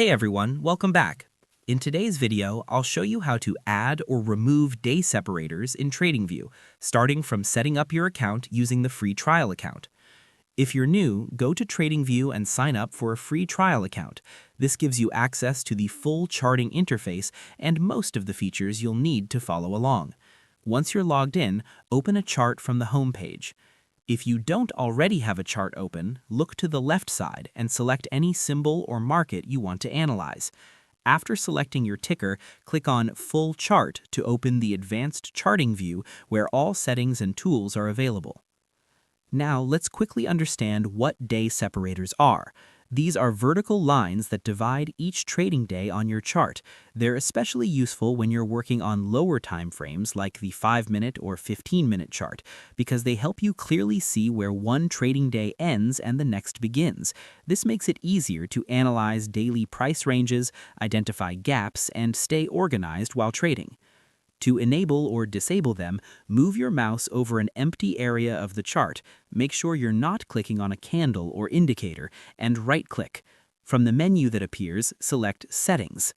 Hey everyone, welcome back. In today's video, I'll show you how to add or remove day separators in Tradingview, starting from setting up your account using the free trial account. If you're new, go to Tradingview and sign up for a free trial account. This gives you access to the full charting interface and most of the features you'll need to follow along. Once you're logged in, open a chart from the home page. If you don't already have a chart open, look to the left side and select any symbol or market you want to analyze. After selecting your ticker, click on Full Chart to open the Advanced Charting view where all settings and tools are available. Now let's quickly understand what day separators are. These are vertical lines that divide each trading day on your chart. They're especially useful when you're working on lower time frames like the 5-minute or 15-minute chart because they help you clearly see where one trading day ends and the next begins. This makes it easier to analyze daily price ranges, identify gaps, and stay organized while trading. To enable or disable them, move your mouse over an empty area of the chart. Make sure you're not clicking on a candle or indicator, and right-click. From the menu that appears, select Settings.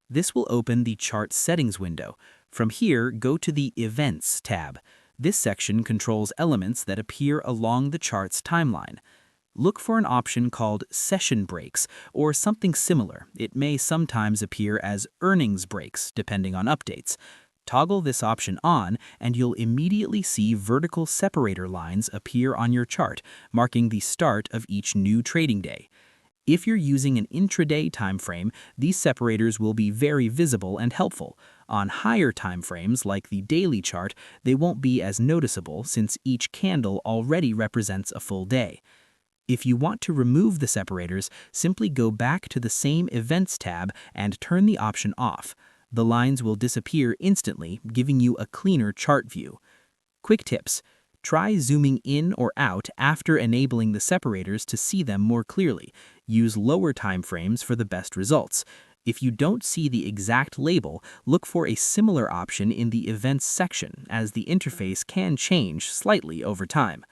This will open the Chart Settings window. From here, go to the Events tab. This section controls elements that appear along the chart's timeline. Look for an option called Session Breaks or something similar. It may sometimes appear as Earnings Breaks, depending on updates. Toggle this option on and you'll immediately see vertical separator lines appear on your chart, marking the start of each new trading day. If you're using an intraday time frame, these separators will be very visible and helpful. On higher time frames, like the daily chart, they won't be as noticeable since each candle already represents a full day. If you want to remove the separators, simply go back to the same Events tab and turn the option off. The lines will disappear instantly, giving you a cleaner chart view. Quick tips. Try zooming in or out after enabling the separators to see them more clearly. Use lower time frames for the best results. If you don't see the exact label, look for a similar option in the Events section, as the interface can change slightly over time.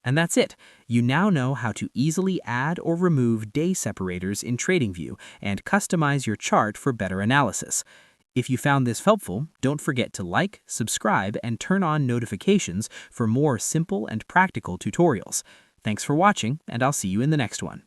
And that's it. You now know how to easily add or remove day separators in Tradingview and customize your chart for better analysis. If you found this helpful, don't forget to like, subscribe, and turn on notifications for more simple and practical tutorials. Thanks for watching, and I'll see you in the next one.